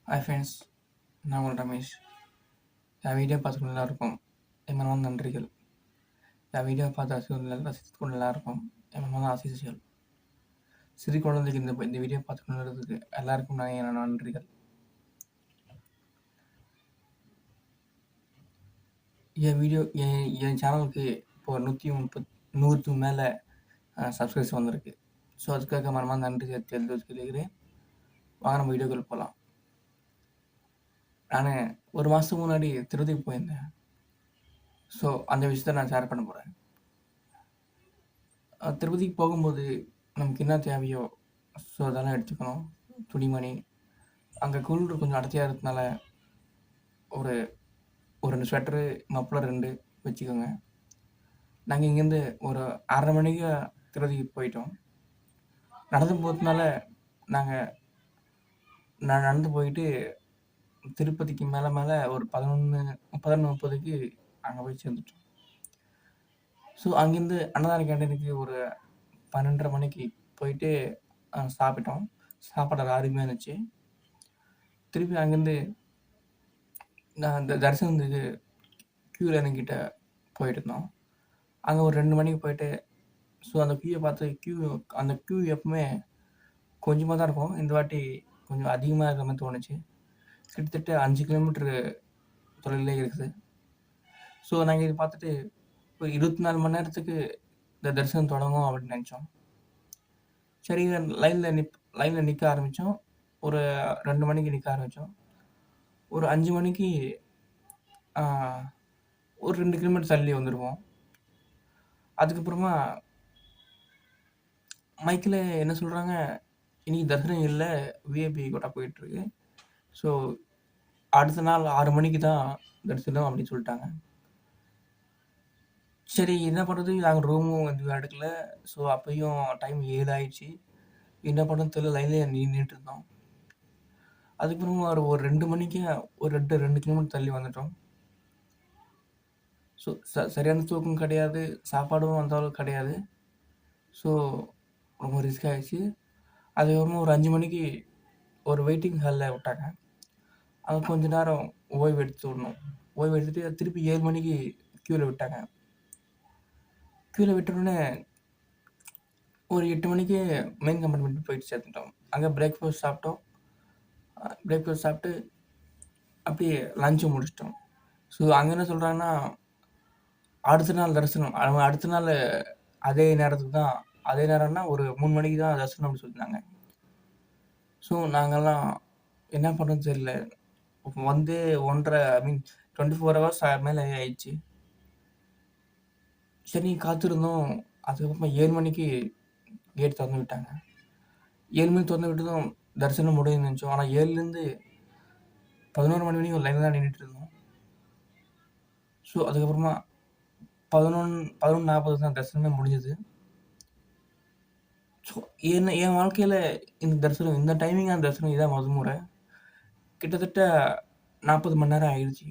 Hi friends, நான் உங்கள் ரமேஷ். என் video பார்த்துக்கொண்டு எல்லாருக்கும் என் மனமார்ந்த நன்றிகள். என் வீடியோ பார்த்து ரசித்து கொண்டு எல்லாருக்கும் என் மனமார்ந்த ஆசீஸ்கள். சிறு குழந்தைக்கு இந்த வீடியோ பார்த்து கொண்டு எல்லாருக்கும் நான் என் நன்றிகள். என் சேனலுக்கு இப்போ 100க்கு மேலே சப்ஸ்கிரைப்ஸ் வந்திருக்கு. ஸோ அதுக்காக மனமார்ந்த நன்றி தெரிவித்துக்கிறேன். வாங்க நம்ம வீடியோக்கள் போகலாம். நான் ஒரு மாதத்துக்கு முன்னாடி திருப்பதிக்கு போயிருந்தேன். ஸோ அந்த விஷயத்த நான் ஷேர் பண்ண போகிறேன். திருப்பதிக்கு போகும்போது நமக்கு என்ன தேவையோ ஸோ அதெல்லாம் எடுத்துக்கணும். துணிமணி, அங்கே குளிர் கொஞ்சம் அடர்த்தியாக இருக்கிறதுனால ஒரு ஒரு 2 ஸ்வெட்டரு, மப்ளர் 2 வச்சுக்கோங்க. நாங்கள் இங்கேருந்து ஒரு 6:30 மணிக்கு திருப்பதிக்கு போயிட்டோம். நடந்து போகிறதுனால நாங்கள் நடந்து போயிட்டு திருப்பதிக்கு மேலே ஒரு 11:30க்கு அங்கே போய் சேர்ந்துட்டோம். ஸோ அங்கேருந்து அன்னதான கேண்டீனுக்கு ஒரு 12:30 மணிக்கு போயிட்டு சாப்பிட்டோம். சாப்பாடு அருமையாக இருந்துச்சு. திருப்பி அங்கேருந்து நான் அந்த தரிசனத்துக்கு க்யூ லைனுக்கிட்ட போயிட்டு இருந்தோம். அங்கே ஒரு 2 மணிக்கு போயிட்டு ஸோ அந்த க்யூவை பார்த்து அந்த க்யூ எப்பவுமே கொஞ்சமாக தான் இருக்கும். இந்த வாட்டி கொஞ்சம் அதிகமாக இருக்கிற மாதிரி தோணுச்சு. கிட்டத்தட்ட 5 கிலோமீட்டரு தொலைவிலே இருக்குது. ஸோ நாங்கள் இதை பார்த்துட்டு ஒரு 24 மணி நேரத்துக்கு இந்த தரிசனம் தொடங்கும் அப்படின்னு நினச்சோம். சரி, லைனில் நிற்க ஆரம்பித்தோம். ஒரு 2 மணிக்கு நிற்க ஆரம்பித்தோம். ஒரு 5 மணிக்கு ஒரு 2 கிலோமீட்டர் தள்ளி வந்துடுவோம். அதுக்கப்புறமா மைக்கில் என்ன சொல்கிறாங்க, இன்றைக்கி தரிசனம் இல்லை, விஐபி கோட்டா போயிட்டுருக்கு. ஸோ அடுத்த நாள் 6 மணிக்கு தான் தரிசனம் அப்படின்னு சொல்லிட்டாங்க. சரி, என்ன பண்ணுறது, நாங்கள் ரூமும் எடுக்கல. ஸோ அப்போயும் டைம் 7 ஆயிடுச்சு. என்ன பண்ணுறது தெரியல, லைன்லேயே நின்றுட்டு இருந்தோம். அதுக்கப்புறமா ஒரு 2 மணிக்கு ஒரு 2 கிலோமீட்டர் தள்ளி வந்துட்டோம். ஸோ சரியான தூக்கம் கிடையாது, சாப்பாடும் அந்த அளவுக்கு கிடையாது. ஸோ ரொம்ப ரிஸ்க் ஆகிடுச்சு. அதுக்கப்புறமா ஒரு 5 மணிக்கு ஒரு வெயிட்டிங் ஹாலில் விட்டாங்க. அங்கே கொஞ்ச நேரம் ஓய்வு எடுத்துடணும். ஓய்வு எடுத்துகிட்டு திருப்பி 7 மணிக்கு க்யூவில் விட்டாங்க. க்யூவில் விட்டோடனே ஒரு 8 மணிக்கு மெயின் கம்பார்ட்மெண்ட் போயிட்டு சேர்த்துட்டோம். அங்கே பிரேக்ஃபாஸ்ட் சாப்பிட்டோம். பிரேக்ஃபாஸ்ட் சாப்பிட்டு அப்படியே லஞ்சு முடிச்சிட்டோம். ஸோ அங்கே என்ன சொல்கிறாங்கன்னா, அடுத்த நாள் தரிசனம், அடுத்த நாள் அதே நேரம்னா ஒரு 3 மணிக்கு தான் தரிசனம் அப்படின்னு சொல்லியிருந்தாங்க. ஸோ நாங்கள்லாம் என்ன பண்ணுறதுன்னு தெரியல. வந்து 24 ஹவர்ஸ் மேலே ஆயிடுச்சு. சரி காத்திருந்தோம். அதுக்கப்புறமா 7 மணிக்கு கேட் திறந்து விட்டாங்க. 7 மணிக்கு திறந்து விட்டதும் தரிசனம் முடியும்னு நினச்சோம். ஆனால் 7லேருந்து 11 மணி வரைக்கும் லைனில் தான் நின்றுட்டு இருந்தோம். ஸோ அதுக்கப்புறமா 11:40 தான் தரிசனமே முடிஞ்சது. ஸோ என் வாழ்க்கையில் இந்த டைமிங்கான தரிசனம் இதான் முதல் முறை. கிட்டத்தட்ட 40 மணி நேரம் ஆயிடுச்சு.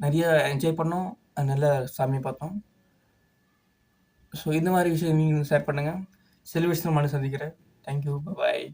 நிறைய என்ஜாய் பண்ணோம், நல்லா சாமி பார்த்தோம். ஸோ இந்த மாதிரி விஷயம் நீங்கள் ஷேர் பண்ணுங்கள். செலிப்ரேஷன் பண்ணி சந்திக்கிறேன். தேங்க்யூ, பாய்.